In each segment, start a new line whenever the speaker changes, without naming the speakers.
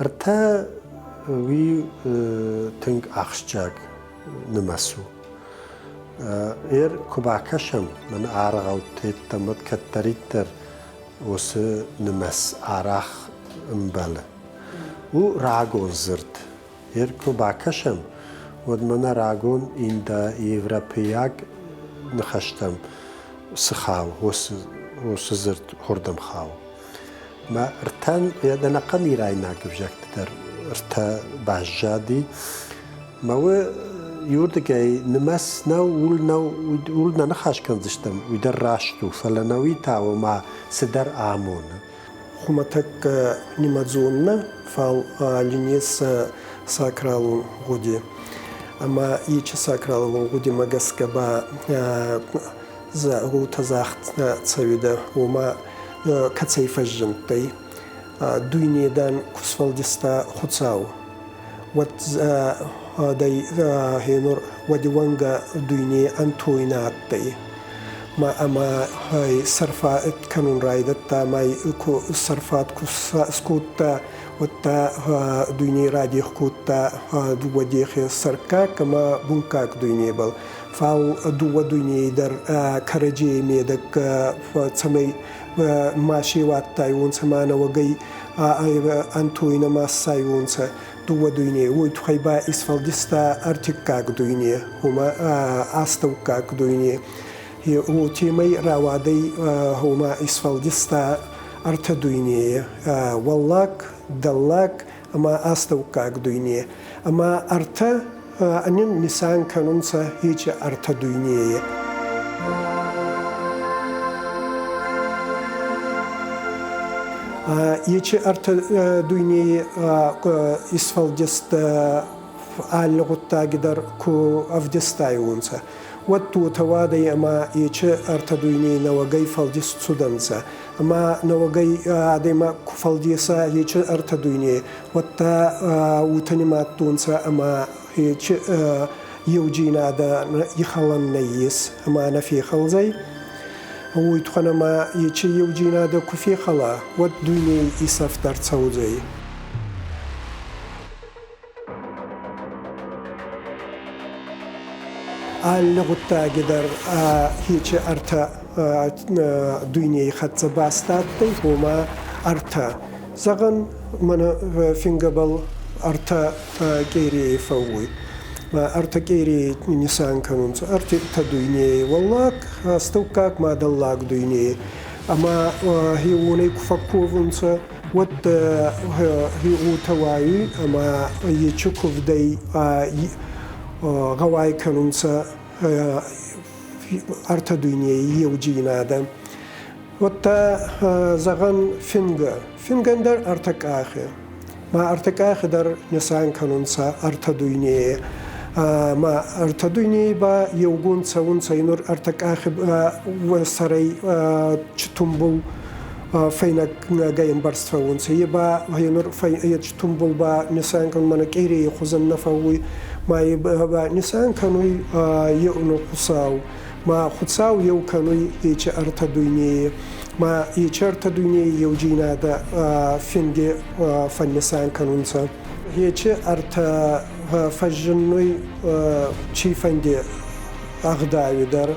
Arta we think axchak nemasu. Kubakasham man aragautet tamat katariter was nemas arach mbala. Ragon zirt. Kubakasham wad man ragon in da Evropiag نخشتم سخاو وس زرت هردم خاو ما ارتان يدنا قني راينا كبجكت در ارتا باجادي ما هو يوردقي نمس نو ولنا نخاش كنزشتم ويدر راشتو فلنوي تاو ما سدر آمون
خمتك نمازون فال لنيس ساكرالون غودي أما يجي ساكرالون غودي مجسكبا за рутазахт цавида ума кацайфажжынтай дуйнедан кусфалдиста хуцау вот дай хенур вадиванга дуйне антуинаттай ما أما هاي صرفات كانون رايدة ماي كو صرفات كو سكوتا وتا دنيا رادي خكوتا دو وديخ سركا كما بنكاك دنيا بل فاو دو دنيا در كرجي ميدك فسمي ماشي واتايون سمانا وجي أنتوينا ما سايون سا دو دنيا ويتخيبا إسفلدستا أرتكاك دنيا هما أستوكاك دنيا هو تيمي راوادي هما إسفلدستا أرتدوينية واللاك دلاك أما أستوكاك دوينية أما أرتا أنين نسان كانونسا هيج أرتدوينية يجي أرتدوينية إسفلدستا آلغتا قدر كو أفدستايونسا واتو توادي أما يجي أرتدويني نوغي فالديس سودانسا أما نوغي عدما كفالديسا يجي أرتدويني واتا وتنمات تونسا أما يجي يوجينا دا يخلن نيس أما نفي خلزي ويتخنا ما يجي يوجينا دا كفي خلا واتدويني إسافتر تسوزي اللغة قدر هيك أرتا دنيا خط باستاتي هما أرتا زغن من فينقبل أرتا كيري فوي ما أرتا كيري نسان كانون أرتا دنيا والله استوكاك ما دلاك دنيا أما هي وني كفكوفنسا ود هي تواي أما يشوكوف دي غواي كانونسا أرتا دنيا يوجينا دا وتا زغن فينغن در أرتك آخر ما أرتك آخر در نسان كانونسا أرتا دنيا ما أرتا دنيا با يوجون سون سينور أرتك آخر وسري تشتمبل فينك جايم برست فونسا يبا هينور في تشتمبل با نسان كان من كيري خزن نفوي ما يبقى نسان كانوا يؤنو خصاو ما خصاو يو كانوا يجي أرتدوني ما يجي أرتدوني يوجينا دا فينجي فنسان كانوا نسا يجي أرتا فجنوي شي فندي أغداوي در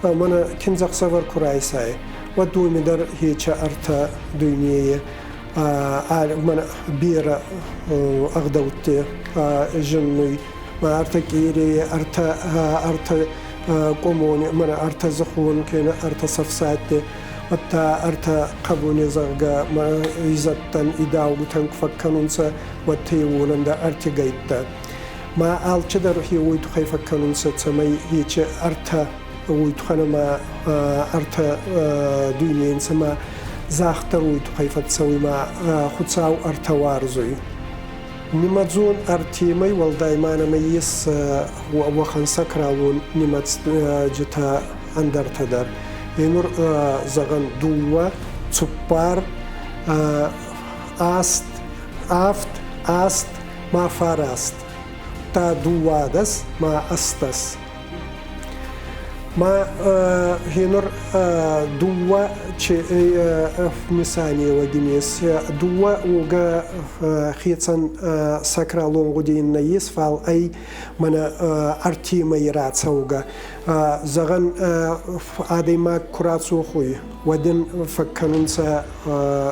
منا كنزق سفر كرايساي ودو مدر يجي أرتا دوني من بيرة أغدوتي جنوي ما أرتكيري أرتا قوموني من أرتا زخون كنا أرتا صفصاتي وتا أرتا قبوني زغا ما يزتن إداو بتنك فكنونسا وتيولن دا أرتا جيتا ما آل تدر هي ويتو خيفا كنونسا تسمي هيك أرتا ويتو خنما أرتا دوني إنسما زاختر ويتو خيفا تسوي ما خدساو أرتا وارزوي نمازون أرتيمي والدايمانا ميس وخن سكراون نماز جتا أندر تدر ينور زغن دوا تسبار أست ما فارست تا دوا دس ما أستس ما هنر دوا نساني ودينيس دوا وجا خيتن سكرالون غدين نيس فال أي من أرتي ميرات سوجا زغن عادي ما كراتسو خوي ودن فكرن سا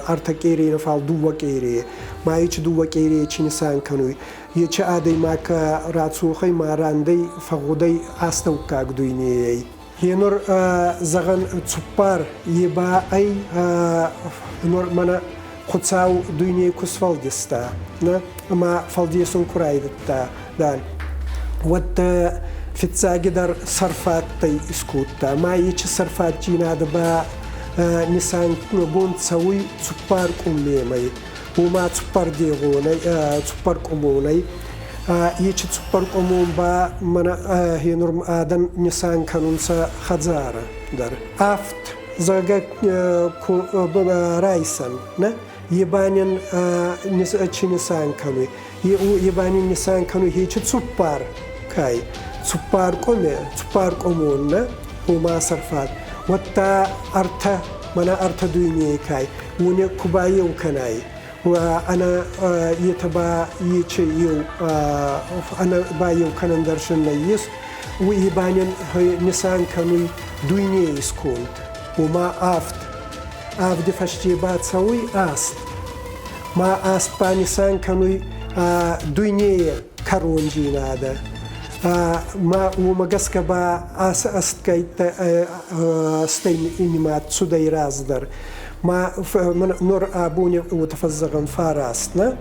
أرتكيري نفال دوا كيري ما يش دوا كيري تشنسان كانوي يش عادي ما كراتسو خوي ما راندي فغدي أستوكا قدويني هنور زغن تسبار يبا أي نور منا خدساو دويني كسفال دستا نا ما فالديسون كرايدتا دان وات في التاجدر صرفات تي اسكوتا ما يش صرفات جينا دبا نسان نقول تسوي تسبار كوميمي وما تسبار ديغوني تسبار كوموني يش تسبر قومون با من هي نورم آدم نسان كانونسا خزارة در أفت زاغ رايسن نه يبانين نسان كانوي يبانين نسان كانوي هي تسبر كاي تسبر قومي تسبر قومون نه وما صرفات وتا أرتا من أرتا دويني كاي وني كوباي وكناي وأنا يتبع يو أنا بايو كان درشن نيس ويبانين هي نسان كانوا دويني إسكونت وما أفد فشتيبات سوي أست ما أست بانسان كانوا دويني كارون جينا هذا ما وما قسك با أست كيت استين إنمات سوداي رازدر ما من نور أبوني وتفزغن فاراستنا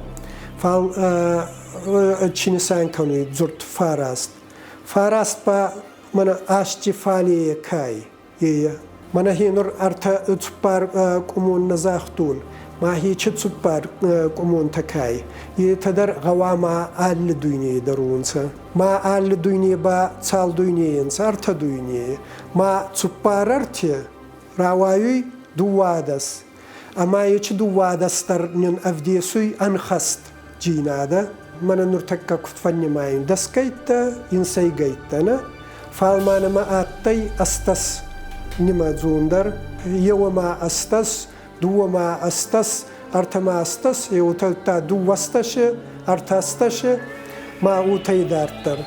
فال تشينسان كانوا زرت فاراست با من أشتي فالي كاي من هي نور أرتا تبار كمون نزاختون ما هي تبار كمون تكاي يتدر غواما آل دويني درونسا ما آل دويني با تال دويني إنس أرتا دويني ما تبار أرتي راوايوي دوادس أما يش دوادس ترنين أفديسوي أنخست جينادا من نرتكا كتفني ماين دسكيتا إنسي جيتنا فالمان ما أتي أستس نما زوندر يو ما أستس دو ما أستس أرتما أستس يوتلتا دو وستش أرتستش ما أوتي دارتر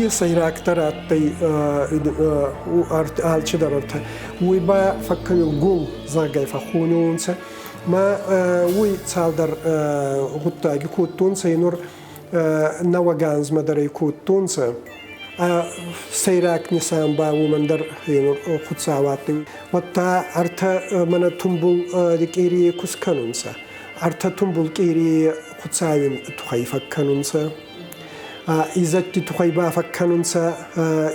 سيراكتر أتي آل شدرته ويبا فكنوا قول زاجي فخونونسه ما وي تصادر غطا يكوتون سينور نواجانز مدر يكوتون سه سيراك نسان با ومندر ينور خدساواتي وتا أرتا من تنبول دكيري كسكنونسه أرتا تنبول كيري خدساوين تخيف كنونسه إذا تخيبا فكنونسا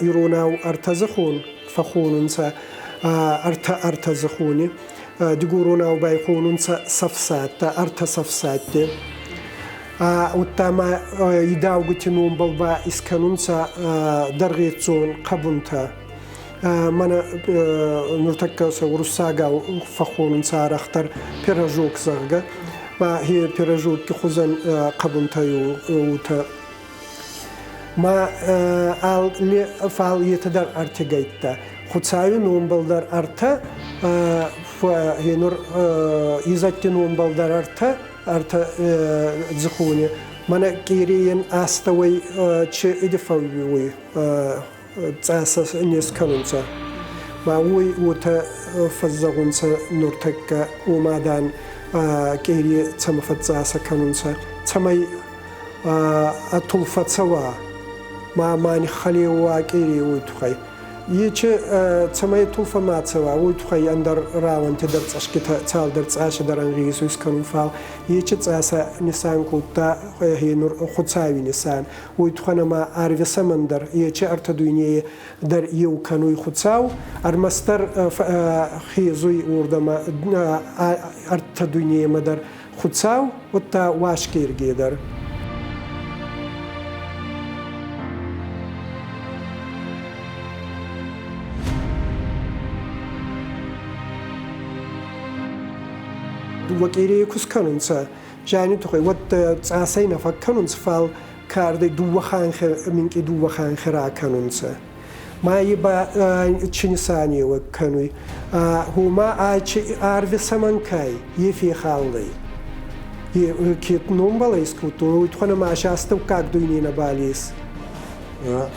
يروناو أرتزخون فخونونسا أرتزخوني دقوروناو بايخونونسا صفسات أرتصفسات وتما يداو قتنون بلبا إسكنونسا درغيتزون قبونتا من نرتكس ورساقا فخونونسا رختر بيراجوك زرقا ما هي بيراجوك خزن قبونتا يوتا ما اللي فعل يتدر أرتجيتا خدساوي نوم بلدر أرتا فهنور يزت نوم بلدر أرتا زخوني من كيرين أستوي شيء إدفعوي تأسس الناس كنونسا ما وي وتا فزغونسا نورتكا ومادان كيري تمفتزاسا كنونسا تمي أطلفت سوا ما ماني خلي واقيري وتخي يجي تسمى طلفة ما تسوا وتخي أندر راون تدر تشكت تال در تاش در أنجليز ويسكنون فال يجي تأسى نسان كوتا هي نور خدساوي نسان وتخنا ما عارف سمندر يجي أرتدويني در يو كانوا خدساو أرمستر خيزوي وردما أرتدويني مدر خدساو وتا واشكير جدر وكيري كسكنونسا جاني تخي وات تعسينا فكنونس فال كاردي دوخان منك دوخان خرا كنونسا مایی با چنیسانی و کنوی هما آرد سمنکای یفی خالی کیت نومبالیس کتون ویتخونه ماشاستو کاک دوینی نبالیس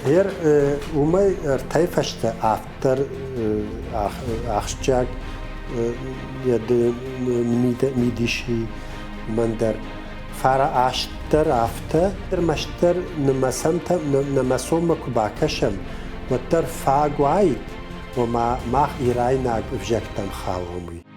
هر اومای ارتایفشته افتر اخشجاک ید میدیشی من در فارا اشتر افته در مشتر نمسوم کباکشم و در فاگوایت و ما ایرای ناگ بجکتم خواهمی